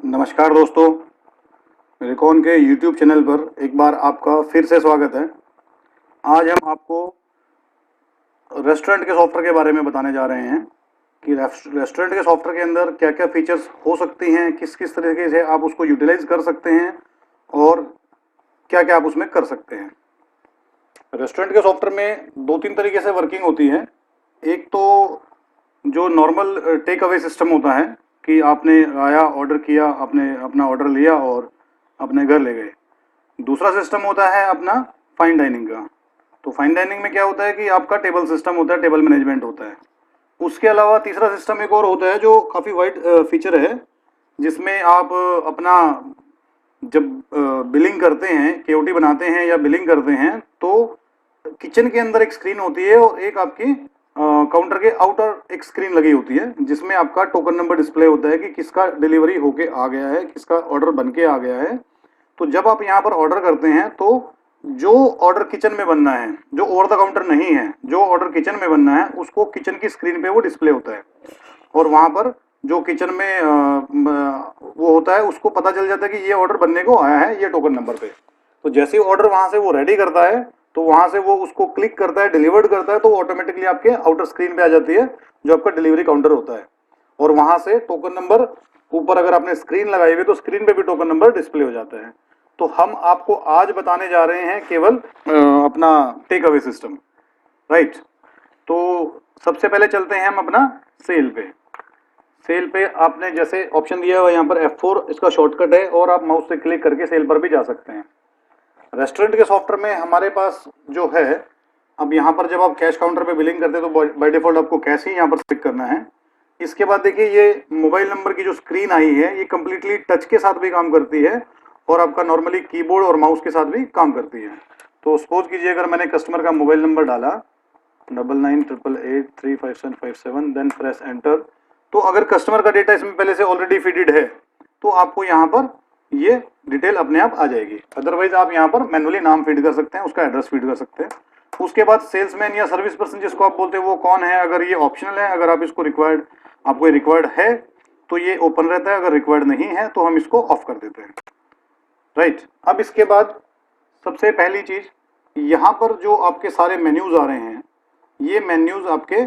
नमस्कार दोस्तों, रिकॉन के YouTube चैनल पर एक बार आपका फिर से स्वागत है। आज हम आपको रेस्टोरेंट के सॉफ्टवेयर के बारे में बताने जा रहे हैं कि रेस्टोरेंट के सॉफ्टवेयर के अंदर क्या क्या फीचर्स हो सकती हैं, किस किस तरीके से आप उसको यूटिलाइज कर सकते हैं और क्या क्या आप उसमें कर सकते हैं। रेस्टोरेंट के सॉफ्टवेयर में दो तीन तरीके से वर्किंग होती है। एक तो जो नॉर्मल टेक अवे सिस्टम होता है कि आपने आया, ऑर्डर किया, आपने अपना ऑर्डर लिया और अपने घर ले गए। दूसरा सिस्टम होता है अपना फाइन डाइनिंग का। तो फाइन डाइनिंग में क्या होता है कि आपका टेबल सिस्टम होता है, टेबल मैनेजमेंट होता है। उसके अलावा तीसरा सिस्टम एक और होता है जो काफ़ी वाइड फीचर है, जिसमें आप अपना जब बिलिंग करते हैं, केओटी बनाते हैं या बिलिंग करते हैं, तो किचन के अंदर एक स्क्रीन होती है और एक आपकी काउंटर के आउटर एक स्क्रीन लगी होती है, जिसमें आपका टोकन नंबर डिस्प्ले होता है कि किसका डिलीवरी होके आ गया है, किसका ऑर्डर बन के आ गया है। तो जब आप यहाँ पर ऑर्डर करते हैं तो जो ऑर्डर किचन में बनना है, जो ओवर द काउंटर नहीं है, जो ऑर्डर किचन में बनना है, उसको किचन की स्क्रीन पे वो डिस्प्ले होता है और वहाँ पर जो किचन में वो होता है उसको पता चल जाता है कि ये ऑर्डर बनने को आया है ये टोकन नंबर पे। तो जैसे ही ऑर्डर वहाँ से वो रेडी करता है तो वहाँ से वो उसको क्लिक करता है, डिलीवर्ड करता है, तो ऑटोमेटिकली आपके आउटर स्क्रीन पे आ जाती है जो आपका डिलीवरी काउंटर होता है। और वहाँ से टोकन नंबर ऊपर अगर आपने स्क्रीन लगाई हुई तो स्क्रीन पे भी टोकन नंबर डिस्प्ले हो जाता है। तो हम आपको आज बताने जा रहे हैं केवल अपना टेक अवे सिस्टम, राइट। तो सबसे पहले चलते हैं हम अपना सेल पे। सेल पे आपने जैसे ऑप्शन दिया हुआ यहाँ पर F4 इसका शॉर्टकट है और आप माउस से क्लिक करके सेल पर भी जा सकते हैं। रेस्टोरेंट के सॉफ्टवेयर में हमारे पास जो है, अब यहाँ पर जब आप कैश काउंटर पे बिलिंग करते हैं तो बाय डिफॉल्ट आपको कैश ही यहाँ पर सेलेक्ट करना है। इसके बाद देखिए ये मोबाइल नंबर की जो स्क्रीन आई है ये कम्प्लीटली टच के साथ भी काम करती है और आपका नॉर्मली कीबोर्ड और माउस के साथ भी काम करती है। तो सपोज कीजिए अगर मैंने कस्टमर का मोबाइल नंबर डाला 9988835757 देन प्रेस एंटर, तो अगर कस्टमर का डेटा इसमें पहले से ऑलरेडी फीडेड है तो आपको यहाँ पर ये डिटेल अपने आप आ जाएगी। अदरवाइज आप यहाँ पर मैनुअली नाम फीड कर सकते हैं, उसका एड्रेस फीड कर सकते हैं। उसके बाद सेल्समैन या सर्विस पर्सन जिसको आप बोलते हैं वो कौन है, अगर ये ऑप्शनल है, अगर आप इसको आपको रिक्वायर्ड है तो ये ओपन रहता है, अगर रिक्वायर्ड नहीं है तो हम इसको ऑफ कर देते हैं, राइट। अब इसके बाद सबसे पहली चीज, यहाँ पर जो आपके सारे मेन्यूज आ रहे हैं ये मेन्यूज आपके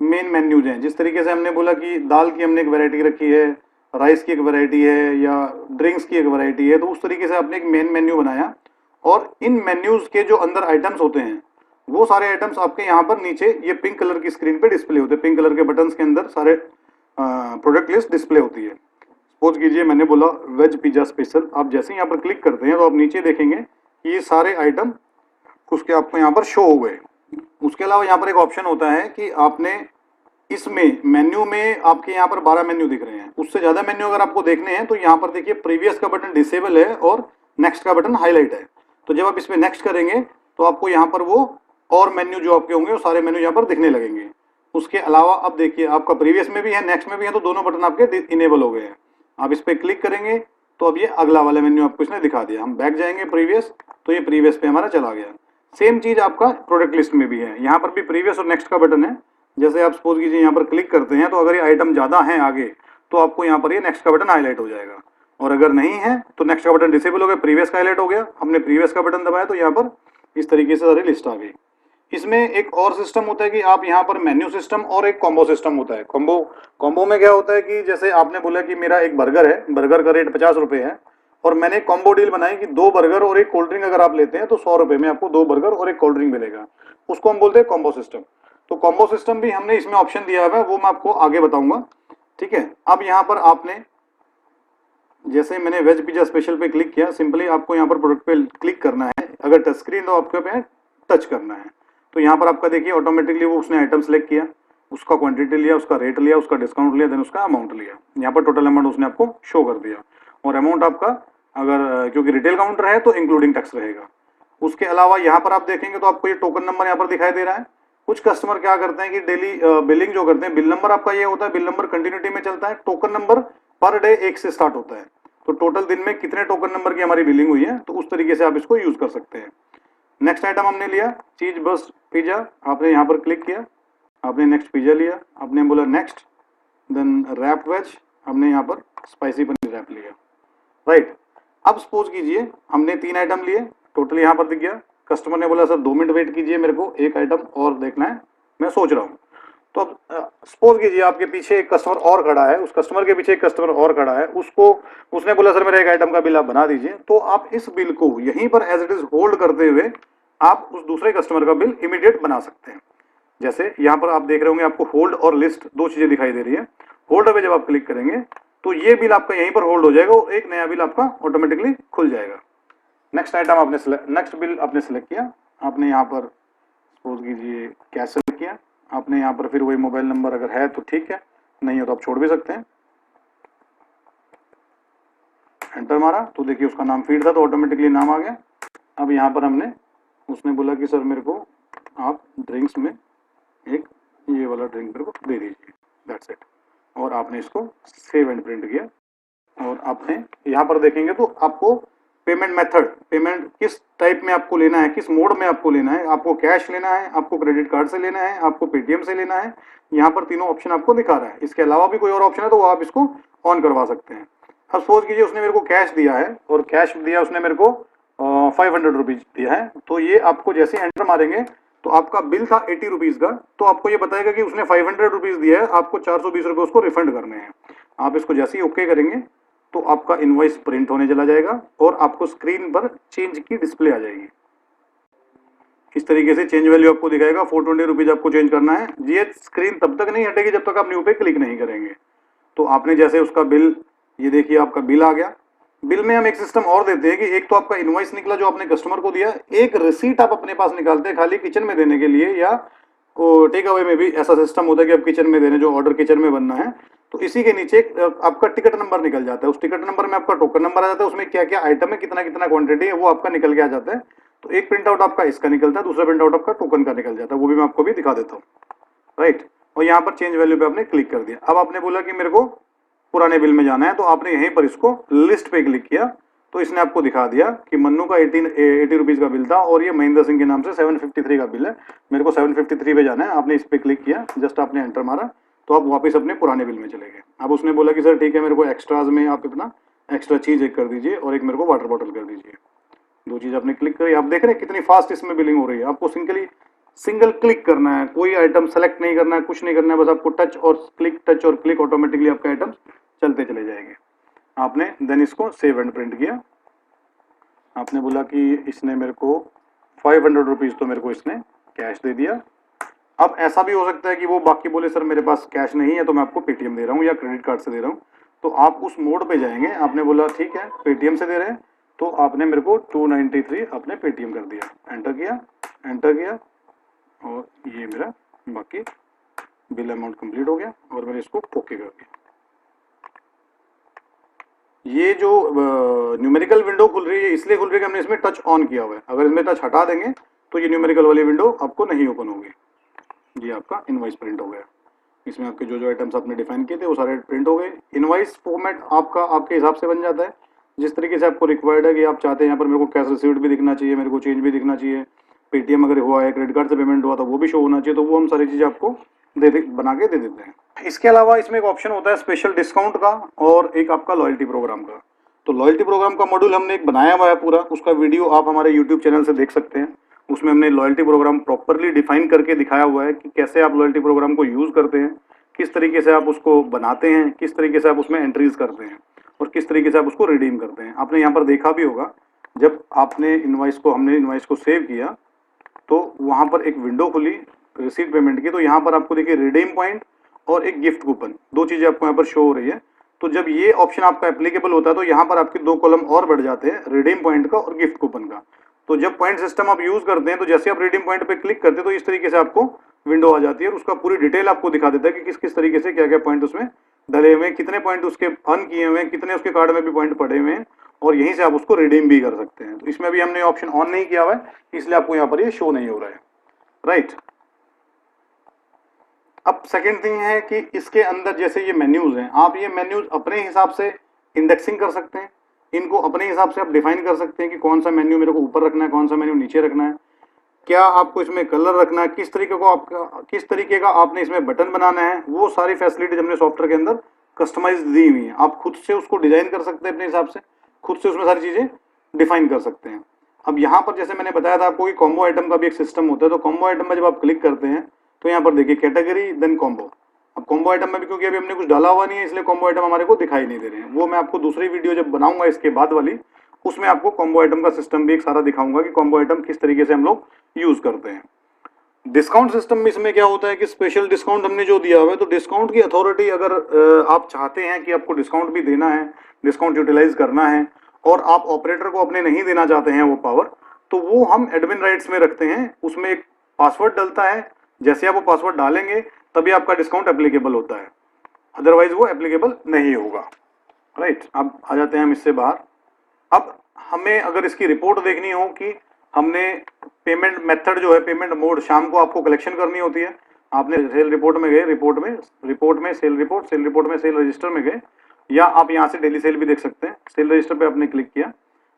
मेन मेन्यूज हैं। जिस तरीके से हमने बोला कि दाल की हमने एक वैरायटी रखी है, राइस की एक वैरायटी है या ड्रिंक्स की एक वैरायटी है, तो उस तरीके से आपने एक मेन मेन्यू बनाया और इन मेन्यूज के जो अंदर आइटम्स होते हैं वो सारे आइटम्स आपके यहाँ पर नीचे ये पिंक कलर की स्क्रीन पे डिस्प्ले होते हैं। पिंक कलर के बटन्स के अंदर सारे प्रोडक्ट लिस्ट डिस्प्ले होती है। सपोज कीजिए मैंने बोला वेज पिज्जा स्पेशल, आप जैसे ही यहाँ पर क्लिक करते हैं तो आप नीचे देखेंगे कि ये सारे आइटम उसके आपको यहाँ पर शो हो गए। उसके अलावा यहाँ पर एक ऑप्शन होता है कि आपने इसमें मेन्यू में आपके यहाँ पर 12 मेन्यू दिख रहे हैं, उससे ज़्यादा मेन्यू अगर आपको देखने हैं तो यहाँ पर देखिए प्रीवियस का बटन डिसेबल है और नेक्स्ट का बटन हाईलाइट है। तो जब आप इसमें नेक्स्ट करेंगे तो आपको यहाँ पर वो और मेन्यू जो आपके होंगे वो सारे मेन्यू यहाँ पर दिखने लगेंगे। उसके अलावा अब देखिए आपका प्रीवियस में भी है, नेक्स्ट में भी है, तो दोनों बटन आपके इनेबल हो गए हैं। आप इस पर क्लिक करेंगे तो अब ये अगला वाला मेन्यू आपको इसने दिखा दिया। हम बैक जाएंगे प्रीवियस, तो ये प्रीवियस पे हमारा चला गया। सेम चीज आपका प्रोडक्ट लिस्ट में भी है, यहाँ पर भी प्रीवियस और नेक्स्ट का बटन है। जैसे आप सपोज कीजिए यहाँ पर क्लिक करते हैं तो अगर ये आइटम ज़्यादा है आगे तो आपको यहाँ पर ये नेक्स्ट का बटन हाईलाइट हो जाएगा, और अगर नहीं है तो नेक्स्ट का बटन डिसेबल हो गया, प्रीवियस का हाईलाइट हो गया। हमने प्रीवियस का बटन दबाया तो यहाँ पर इस तरीके से सारी लिस्ट आ गई। इसमें एक और सिस्टम होता है कि आप यहाँ पर मेन्यू सिस्टम और एक कॉम्बो सिस्टम होता है। कॉम्बो में क्या होता है कि जैसे आपने बोला कि मेरा एक बर्गर है, बर्गर का रेट 50 रुपये है और मैंने कॉम्बो डील बनाई कि 2 बर्गर और एक कोल्ड ड्रिंक अगर आप लेते हैं तो 100 रुपये में आपको 2 बर्गर और एक कोल्ड ड्रिंक मिलेगा। उसको हम बोलते हैं कॉम्बो सिस्टम। तो कॉम्बो सिस्टम भी हमने इसमें ऑप्शन दिया हुआ है, वो मैं आपको आगे बताऊंगा, ठीक है। अब यहाँ पर आपने जैसे मैंने वेज पिज्जा स्पेशल पे क्लिक किया, सिंपली आपको यहाँ पर प्रोडक्ट पे क्लिक करना है। अगर टच स्क्रीन तो आपके पे टच करना है, तो यहाँ पर आपका देखिए ऑटोमेटिकली वो उसने आइटम सेलेक्ट किया, उसका क्वांटिटी लिया, उसका रेट लिया, उसका डिस्काउंट लिया, देन उसका अमाउंट लिया। यहाँ पर टोटल अमाउंट उसने आपको शो कर दिया और अमाउंट आपका अगर क्योंकि रिटेल काउंटर है तो इंक्लूडिंग टैक्स रहेगा। उसके अलावा यहाँ पर आप देखेंगे तो आपको ये टोकन नंबर यहाँ पर दिखाई दे रहा है। कुछ कस्टमर क्या करते हैं कि डेली बिलिंग जो करते हैं, बिल नंबर आपका ये होता है, बिल नंबर कंटिन्यूटी में चलता है, टोकन नंबर पर डे 1 से स्टार्ट होता है। तो टोटल दिन में कितने टोकन नंबर की हमारी बिलिंग हुई है, तो उस तरीके से आप इसको यूज कर सकते हैं। नेक्स्ट आइटम हमने लिया चीज बस पिज्जा, आपने यहाँ पर क्लिक किया, आपने नेक्स्ट पिज्जा लिया, आपने बोला नेक्स्ट, देन रैप वेज, हमने यहाँ पर स्पाइसी पनीर रैप लिया, राइट। अब सपोज कीजिए हमने 3 आइटम लिए, टोटल यहाँ पर दिख गया। कस्टमर ने बोला सर 2 मिनट वेट कीजिए, मेरे को एक आइटम और देखना है, मैं सोच रहा हूँ। तो अब सपोज कीजिए आपके पीछे एक कस्टमर और खड़ा है, उस कस्टमर के पीछे एक कस्टमर और खड़ा है, उसने बोला सर मेरा एक आइटम का बिल आप बना दीजिए। तो आप इस बिल को यहीं पर एज इट इज होल्ड करते हुए आप उस दूसरे कस्टमर का बिल इमीडिएट बना सकते हैं। जैसे यहाँ पर आप देख रहे होंगे आपको होल्ड और लिस्ट दो चीजें दिखाई दे रही है। होल्ड पे जब आप क्लिक करेंगे तो ये बिल आपका यहीं पर होल्ड हो जाएगा और एक नया बिल आपका ऑटोमेटिकली खुल जाएगा। नेक्स्ट आइटम आपने नेक्स्ट बिल आपने सेलेक्ट किया, आपने यहाँ पर सपोज कीजिए कैश सेलेक्ट किया, आपने यहाँ पर फिर वही मोबाइल नंबर अगर है तो ठीक है, नहीं है तो आप छोड़ भी सकते हैं। एंटर मारा तो देखिए उसका नाम फीड था तो ऑटोमेटिकली नाम आ गया। अब यहाँ पर हमने उसने बोला कि सर मेरे को आप ड्रिंक्स में एक ये वाला ड्रिंक मेरे को दे दीजिए, दैट्स इट। और आपने इसको सेव एंड प्रिंट किया और आपने यहाँ पर देखेंगे तो आपको पेमेंट मेथड, पेमेंट किस टाइप में आपको लेना है, किस मोड में आपको लेना है, आपको कैश लेना है, आपको क्रेडिट कार्ड से लेना है, आपको पेटीएम से लेना है, यहाँ पर तीनों ऑप्शन आपको दिखा रहा है। इसके अलावा भी कोई और ऑप्शन है तो वो आप इसको ऑन करवा सकते हैं। अब सपोज कीजिए उसने मेरे को कैश दिया है और कैश दिया उसने मेरे को 500 रुपीज दिया है, तो ये आपको जैसे एंटर मारेंगे तो आपका बिल था 80 रुपीज का, तो आपको ये बताएगा कि उसने 500 रुपीज दिया है, आपको 420 रुपये उसको रिफंड करने हैं। आप इसको जैसे ही ओके करेंगे तो आपका इनवॉइस प्रिंट होने चला जाएगा और आपको स्क्रीन पर चेंज की डिस्प्ले आ जाएगी। इस तरीके से चेंज वैल्यू आपको दिखाएगा, 420 रुपीज आपको चेंज करना है। ये स्क्रीन तब तक नहीं हटेगी जब तक आप न्यू पे क्लिक नहीं करेंगे। तो आपने जैसे उसका बिल, ये देखिए आपका बिल आ गया। बिल में हम एक सिस्टम और देते हैं कि एक तो आपका इनवॉइस निकला जो आपने कस्टमर को दिया, एक रिसीट आप अपने पास निकालते हैं खाली किचन में देने के लिए, या टेक अवे में भी ऐसा सिस्टम होता है कि आप किचन में देने, जो ऑर्डर किचन में बनना है तो इसी के नीचे आपका टिकट नंबर निकल जाता है। उस टिकट नंबर में आपका टोकन नंबर आ जाता है, उसमें क्या क्या आइटम है, कितना कितना क्वांटिटी है वो आपका निकल के आ जाता है। तो एक प्रिंट आउट आपका इसका निकलता है, दूसरा प्रिंट आउट आपका टोकन का निकल जाता है, वो भी मैं आपको भी दिखा देता हूँ, राइट। और यहाँ पर चेंज वैल्यू पे आपने क्लिक कर दिया। अब आपने बोला कि मेरे को पुराने बिल में जाना है, तो आपने यहीं पर इसको लिस्ट पे क्लिक किया तो इसने आपको दिखा दिया कि मन्नू का 80 रुपीज का बिल था और ये महेंद्र सिंह के नाम से 753 का बिल है, मेरे को 753 पे जाना है। आपने इस पे क्लिक किया, जस्ट आपने एंटर मारा तो आप वापस अपने पुराने बिल में चले गए। अब उसने बोला कि सर ठीक है, मेरे को एक्स्ट्राज में आप इतना एक्स्ट्रा चीज एक कर दीजिए और एक मेरे को वाटर बॉटल कर दीजिए। दो चीज आपने क्लिक करी। आप देख रहे हैं कितनी फास्ट इसमें बिलिंग हो रही है। आपको सिंगल क्लिक करना है, कोई आइटम सेलेक्ट नहीं करना है, कुछ नहीं करना है, बस आपको टच और क्लिक ऑटोमेटिकली आपके आइटम चलते चले जाएंगे। आपने देन इसको सेव एंड प्रिंट किया। आपने बोला कि इसने मेरे को 500 रुपीज तो मेरे को इसने कैश दे दिया। अब ऐसा भी हो सकता है कि वो बाकी बोले सर मेरे पास कैश नहीं है तो मैं आपको पेटीएम दे रहा हूँ या क्रेडिट कार्ड से दे रहा हूँ, तो आप उस मोड पे जाएंगे। आपने बोला ठीक है पेटीएम से दे रहे हैं, तो आपने मेरे को 293 आपने पेटीएम कर दिया, एंटर किया और ये मेरा बाकी बिल अमाउंट कंप्लीट हो गया और मैंने इसको ओके कर दिया। ये जो न्यूमेरिकल विंडो खुल रही है इसलिए खुल रही है कि हमने इसमें टच ऑन किया हुआ है। अगर इसमें टच हटा देंगे तो ये न्यूमेरिकल वाली विंडो आपको नहीं ओपन होगी। ये आपका इनवॉइस प्रिंट हो गया। इसमें आपके जो आइटम्स आपने डिफाइन किए थे वो सारे प्रिंट हो गए। इनवॉइस फॉर्मेट आपका आपके हिसाब से बन जाता है, जिस तरीके से आपको रिक्वायर्ड है कि आप चाहते हैं यहाँ पर मेरे को कैश रिसीव्ड भी दिखना चाहिए, मेरे को चेंज भी दिखना चाहिए, पेटीएम अगर हुआ है, क्रेडिट कार्ड से पेमेंट हुआ तो वो भी शो होना चाहिए, तो वो हम सारी चीज़ें आपको बना के दे देते हैं। इसके अलावा इसमें एक ऑप्शन होता है स्पेशल डिस्काउंट का और एक आपका लॉयल्टी प्रोग्राम का। तो लॉयल्टी प्रोग्राम का मॉड्यूल हमने एक बनाया हुआ है पूरा, उसका वीडियो आप हमारे यूट्यूब चैनल से देख सकते हैं। उसमें हमने लॉयल्टी प्रोग्राम प्रॉपरली डिफाइन करके दिखाया हुआ है कि कैसे आप लॉयल्टी प्रोग्राम को यूज़ करते हैं, किस तरीके से आप उसको बनाते हैं, किस तरीके से आप उसमें एंट्रीज करते हैं और किस तरीके से आप उसको रिडीम करते हैं। आपने यहाँ पर देखा भी होगा जब हमने इनवॉइस को सेव किया तो वहाँ पर एक विंडो खुली रिसीट पेमेंट की, तो यहाँ पर आपको देखिए रिडीम पॉइंट और एक गिफ्ट कूपन, दो चीज़ें आपको यहाँ पर शो हो रही है। तो जब ये ऑप्शन आपका एप्लीकेबल होता है तो यहाँ पर आपके दो कॉलम और बढ़ जाते हैं, रिडीम पॉइंट का और गिफ्ट कूपन का। तो जब पॉइंट सिस्टम आप यूज करते हैं तो जैसे आप रिडीम पॉइंट पे क्लिक करते हैं तो इस तरीके से आपको विंडो आ जाती है और उसका पूरी डिटेल आपको दिखा देता है कि किस किस तरीके से क्या क्या पॉइंट उसमें डले हुए हैं, कितने पॉइंट उसके अर्न किए हुए हैं, कितने उसके कार्ड में भी पॉइंट पड़े हुए हैं, और यहीं से आप उसको रिडीम भी कर सकते हैं। तो इसमें भी हमने ऑप्शन ऑन नहीं किया हुआ है, इसलिए आपको यहाँ पर ये शो नहीं हो रहा है, राइट। अब सेकेंड थिंग है कि इसके अंदर जैसे ये मेन्यूज हैं, आप ये मेन्यूज अपने हिसाब से इंडेक्सिंग कर सकते हैं, इनको अपने हिसाब से आप डिफाइन कर सकते हैं कि कौन सा मेन्यू मेरे को ऊपर रखना है, कौन सा मेन्यू नीचे रखना है, क्या आपको इसमें कलर रखना है, किस तरीके का आपने इसमें बटन बनाना है, वो सारी फैसिलिटीज हमने सॉफ्टवेयर के अंदर कस्टमाइज दी हुई है, आप खुद से उसको डिजाइन कर सकते हैं अपने हिसाब से, खुद से उसमें सारी चीजें डिफाइन कर सकते हैं। अब यहाँ पर जैसे मैंने बताया था आपको कि कॉम्बो आइटम का भी एक सिस्टम होता है, तो कॉम्बो आइटम में जब आप क्लिक करते हैं तो यहाँ पर देखिए कैटेगरी देन कॉम्बो। अब कॉम्बो आइटम में भी क्योंकि अभी हमने कुछ डाला हुआ नहीं है इसलिए कॉम्बो आइटम हमारे को दिखाई नहीं दे रहे हैं, वो मैं आपको दूसरी वीडियो जब बनाऊंगा इसके बाद वाली, उसमें आपको कॉम्बो आइटम का सिस्टम भी एक सारा दिखाऊंगा कि कॉम्बो आइटम किस तरीके से हम लोग यूज करते हैं। डिस्काउंट सिस्टम में इसमें क्या होता है कि स्पेशल डिस्काउंट हमने जो दिया हुआ है, तो डिस्काउंट की अथॉरिटी अगर आप चाहते हैं कि आपको डिस्काउंट भी देना है, डिस्काउंट यूटिलाइज करना है और आप ऑपरेटर को अपने नहीं देना चाहते हैं वो पावर, तो वो हम एडमिन राइट्स में रखते हैं। उसमें एक पासवर्ड डलता है, जैसे आप वो पासवर्ड डालेंगे तभी आपका डिस्काउंट एप्लीकेबल होता है, अदरवाइज वो एप्लीकेबल नहीं होगा। राइट, अब आ जाते हैं हम इससे बाहर। अब हमें अगर इसकी रिपोर्ट देखनी हो कि हमने पेमेंट मेथड जो है, पेमेंट मोड शाम को आपको कलेक्शन करनी होती है, आपने सेल रिपोर्ट में गए, रिपोर्ट में सेल रिपोर्ट में सेल रजिस्टर में गए, या आप यहाँ से डेली सेल भी देख सकते हैं। सेल रजिस्टर पे आपने क्लिक किया,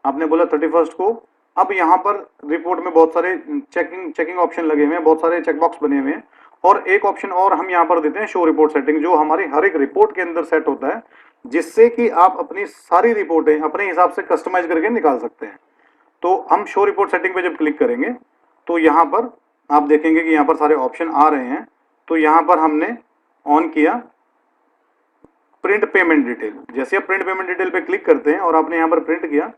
आपने बोला 31 को। अब यहाँ पर रिपोर्ट में बहुत सारे चेकिंग ऑप्शन लगे हुए हैं, बहुत सारे चेकबॉक्स बने हुए हैं, और एक ऑप्शन और हम यहाँ पर देते हैं शो रिपोर्ट सेटिंग, जो हमारी हर एक रिपोर्ट के अंदर सेट होता है, जिससे कि आप अपनी सारी रिपोर्टें अपने हिसाब से कस्टमाइज करके निकाल सकते हैं। तो हम शो रिपोर्ट सेटिंग पे जब क्लिक करेंगे तो यहाँ पर आप देखेंगे कि यहाँ पर सारे ऑप्शन आ रहे हैं। तो यहाँ पर हमने ऑन किया प्रिंट पेमेंट डिटेल। जैसे आप प्रिंट पेमेंट डिटेल पे क्लिक करते हैं और आपने यहाँ पर प्रिंट किया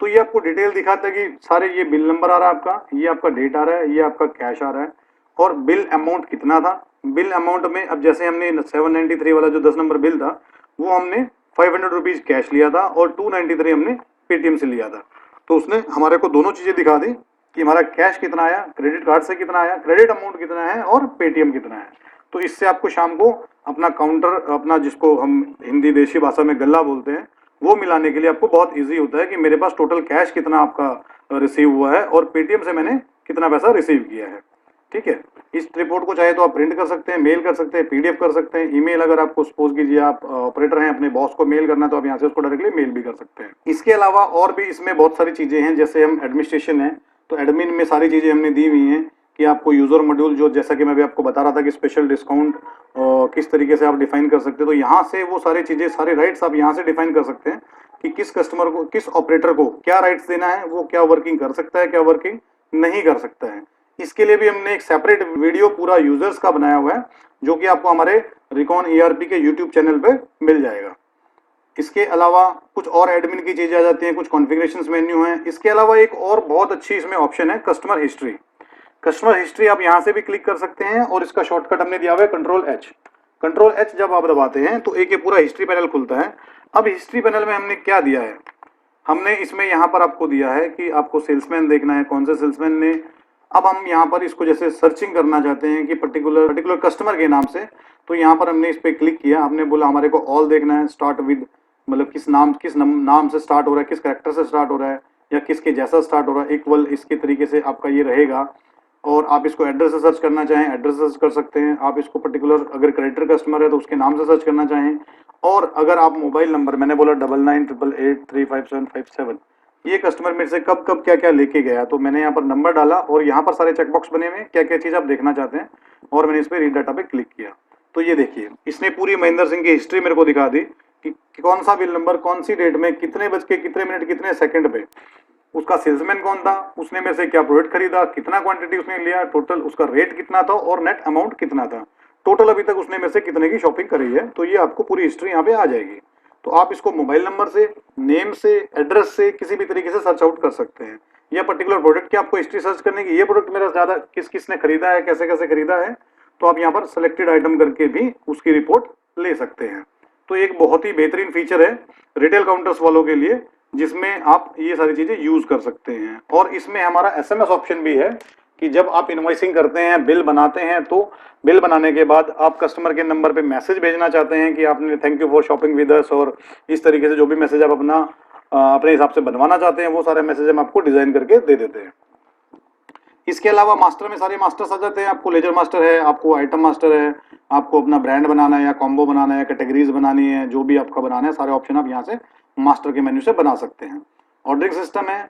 तो ये आपको डिटेल दिखाता है कि सारे, ये बिल नंबर आ रहा है आपका, ये आपका डेट आ रहा है, ये आपका कैश आ रहा है, और बिल अमाउंट कितना था। बिल अमाउंट में अब जैसे हमने 793 वाला जो 10 नंबर बिल था वो हमने 500 रुपीज कैश लिया था और 293 हमने पेटीएम से लिया था। तो उसने हमारे को दोनों चीजें दिखा दी कि हमारा कैश कितना आया, क्रेडिट कार्ड से कितना आया, क्रेडिट अमाउंट कितना है और पेटीएम कितना है। तो इससे आपको शाम को अपना काउंटर, अपना जिसको हम हिंदी देशी भाषा में गल्ला बोलते हैं, वो मिलाने के लिए आपको बहुत इजी होता है कि मेरे पास टोटल कैश कितना आपका रिसीव हुआ है और पेटीएम से मैंने कितना पैसा रिसीव किया है। ठीक है, इस रिपोर्ट को चाहे तो आप प्रिंट कर सकते हैं, मेल कर सकते हैं, पीडीएफ कर सकते हैं, ईमेल, अगर आपको सपोज कीजिए आप ऑपरेटर हैं, अपने बॉस को मेल करना है तो आप यहाँ से उसको डायरेक्टली मेल भी कर सकते हैं। इसके अलावा और भी इसमें बहुत सारी चीजें हैं, जैसे हम एडमिनिस्ट्रेशन है तो एडमिन में सारी चीजें हमने दी हुई हैं कि आपको यूजर मॉड्यूल, जो जैसा कि मैं अभी आपको बता रहा था कि स्पेशल डिस्काउंट किस तरीके से आप डिफाइन कर सकते हैं, तो यहाँ से वो सारी चीजें, सारे राइट्स आप यहाँ से डिफाइन कर सकते हैं कि किस कस्टमर को, किस ऑपरेटर को क्या राइट्स देना है, वो क्या वर्किंग कर सकता है, क्या वर्किंग नहीं कर सकता है। इसके लिए भी हमने एक सेपरेट वीडियो पूरा यूजर्स का बनाया हुआ है, जो कि आपको हमारे रिकॉन ईआरपी के यूट्यूब चैनल पे मिल जाएगा। इसके अलावा कुछ और एडमिन की चीजें आ जाती हैं, कुछ कॉन्फ़िगरेशंस मेन्यू हैं। इसके अलावा एक और बहुत अच्छी इसमें ऑप्शन है कस्टमर हिस्ट्री। कस्टमर हिस्ट्री आप यहाँ से भी क्लिक कर सकते हैं और इसका शॉर्टकट हमने दिया हुआ है कंट्रोल एच। जब आप दबाते हैं तो एक ये पूरा हिस्ट्री पैनल खुलता है। अब हिस्ट्री पैनल में हमने क्या दिया है, हमने इसमें यहाँ पर आपको दिया है कि आपको सेल्समैन देखना है, कौन से सेल्समैन ने। अब हम यहाँ पर इसको जैसे सर्चिंग करना चाहते हैं कि पर्टिकुलर कस्टमर के नाम से, तो यहाँ पर हमने इस पर क्लिक किया, हमने बोला हमारे को ऑल देखना है, स्टार्ट विद, मतलब किस नाम से स्टार्ट हो रहा है, किस कैरेक्टर से स्टार्ट हो रहा है या किसके जैसा स्टार्ट हो रहा है, इक्वल, इसके तरीके से आपका ये रहेगा। और आप इसको एड्रेस से सर्च करना चाहें एड्रेस से सर्च कर सकते हैं। आप इसको पर्टिकुलर अगर क्रेडिटर कस्टमर है तो उसके नाम से सर्च करना चाहें। और अगर आप मोबाइल नंबर, मैंने बोला 9988835757, ये कस्टमर मेरे से कब कब क्या क्या लेके गया, तो मैंने यहाँ पर नंबर डाला और यहाँ पर सारे चेकबॉक्स बने हुए हैं क्या क्या चीज़ आप देखना चाहते हैं, और मैंने इस पर रीड डाटा पे क्लिक किया। तो ये देखिए इसने पूरी महेंद्र सिंह की हिस्ट्री मेरे को दिखा दी कि कौन सा बिल नंबर, कौन सी डेट में, कितने बज के कितने मिनट कितने सेकंड पे, उसका सेल्समैन कौन था, उसने मेरे से क्या प्रोडक्ट खरीदा, कितना क्वांटिटी उसने लिया, टोटल उसका रेट कितना था और नेट अमाउंट कितना था, टोटल अभी तक उसने मेरे से कितने की शॉपिंग करी है। तो ये आपको पूरी हिस्ट्री यहाँ पे आ जाएगी। तो आप इसको मोबाइल नंबर से, नेम से, एड्रेस से, किसी भी तरीके से सर्च आउट कर सकते हैं। या पर्टिकुलर प्रोडक्ट की आपको हिस्ट्री सर्च करने की, ये प्रोडक्ट मेरा ज्यादा किस किसने खरीदा है, कैसे कैसे खरीदा है, तो आप यहाँ पर सिलेक्टेड आइटम करके भी उसकी रिपोर्ट ले सकते हैं। तो एक बहुत ही बेहतरीन फीचर है रिटेल काउंटर्स वालों के लिए, जिसमें आप ये सारी चीजें यूज कर सकते हैं। और इसमें हमारा एसएमएस ऑप्शन भी है कि जब आप इनवॉइसिंग करते हैं, बिल बनाते हैं, तो बिल बनाने के बाद आप कस्टमर के नंबर पे मैसेज भेजना चाहते हैं कि आपने thank you for shopping with us, और इस तरीके से जो भी मैसेज आप अपने हिसाब से बनवाना चाहते हैं वो सारे मैसेज हम आपको डिजाइन करके दे देते हैं। इसके अलावा मास्टर में सारे मास्टर्स आ जाते हैं। आपको लेजर मास्टर है, आपको आइटम मास्टर है, आपको अपना ब्रांड बनाना है या कॉम्बो बनाना है, कैटेगरीज बनानी है, जो भी आपका बनाना है सारे ऑप्शन आप यहाँ से मास्टर के मेन्यू से बना सकते हैं। ऑर्डरिंग सिस्टम है,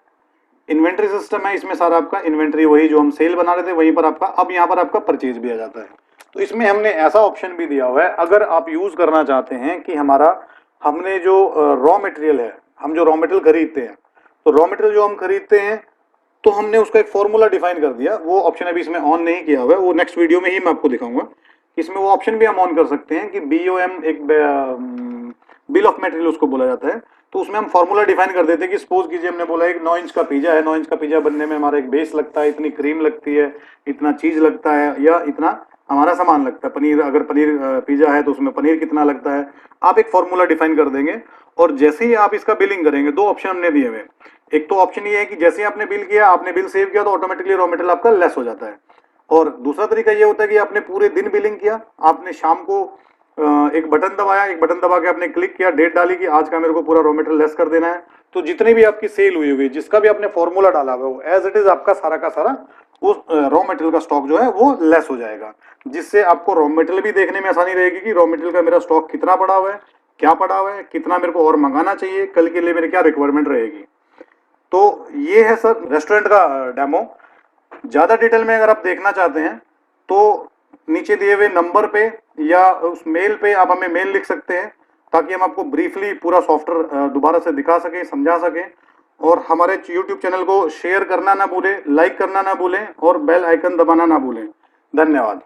इन्वेंट्री सिस्टम है, इसमें सारा आपका इन्वेंट्री वही जो हम सेल बना रहे थे वहीं पर आपका, अब यहाँ पर आपका परचेज भी आ जाता है। तो इसमें हमने ऐसा ऑप्शन भी दिया हुआ है, अगर आप यूज करना चाहते हैं कि हमने जो रॉ मटेरियल है, हम जो रॉ मटेरियल खरीदते हैं, तो रॉ मटेरियल जो हम खरीदते हैं तो हमने उसका एक फॉर्मूला डिफाइन कर दिया। वो ऑप्शन अभी इसमें ऑन नहीं किया हुआ है, वो नेक्स्ट वीडियो में ही मैं आपको दिखाऊंगा। इसमें वो ऑप्शन भी हम ऑन कर सकते हैं कि BOM, एक बिल ऑफ मटेरियल उसको बोला जाता है। तो उसमें हम फॉर्मूला डिफाइन कर देते हैं कि सपोज कीजिए हमने बोला एक 9 इंच का पिज्जा है, 9 इंच का पिज्जा बनने में हमारा एक बेस लगता है, इतनी क्रीम लगती है, इतना चीज लगता है, या इतना हमारा सामान लगता है। पनीर, अगर पनीर पिज्जा है तो उसमें पनीर कितना लगता है, आप एक फॉर्मूला डिफाइन कर देंगे। और जैसे ही आप इसका बिलिंग करेंगे, दो ऑप्शन हमने दिए हुए। एक तो ऑप्शन ये है कि जैसे ही आपने बिल किया, आपने बिल सेव किया, तो ऑटोमेटिकली रॉ मटेरियल आपका लेस हो जाता है। और दूसरा तरीका ये होता है कि आपने पूरे दिन बिलिंग किया, आपने शाम को एक बटन दबाया, एक बटन दबा के आपने क्लिक किया, डेट डाली कि आज का मेरे को पूरा रॉ मटेरियल लेस कर देना है, तो जितनी भी आपकी सेल हुई होगी, जिसका भी आपने फॉर्मूला डाला हुआ वो एज इट इज आपका सारा का सारा उस रॉ मटेरियल का स्टॉक जो है वो लेस हो जाएगा। जिससे आपको रॉ मटेरियल भी देखने में आसानी रहेगी कि रॉ मटेरियल का मेरा स्टॉक कितना पड़ा हुआ है, क्या पड़ा हुआ है, कितना मेरे को और मंगाना चाहिए, कल के लिए मेरी क्या रिक्वायरमेंट रहेगी। तो ये है सर रेस्टोरेंट का डेमो। ज़्यादा डिटेल में अगर आप देखना चाहते हैं तो नीचे दिए हुए नंबर पे या उस मेल पे आप हमें मेल लिख सकते हैं, ताकि हम आपको ब्रीफली पूरा सॉफ्टवेयर दोबारा से दिखा सकें, समझा सकें। और हमारे YouTube चैनल को शेयर करना ना भूलें, लाइक करना ना भूलें और बेल आइकन दबाना ना भूलें। धन्यवाद।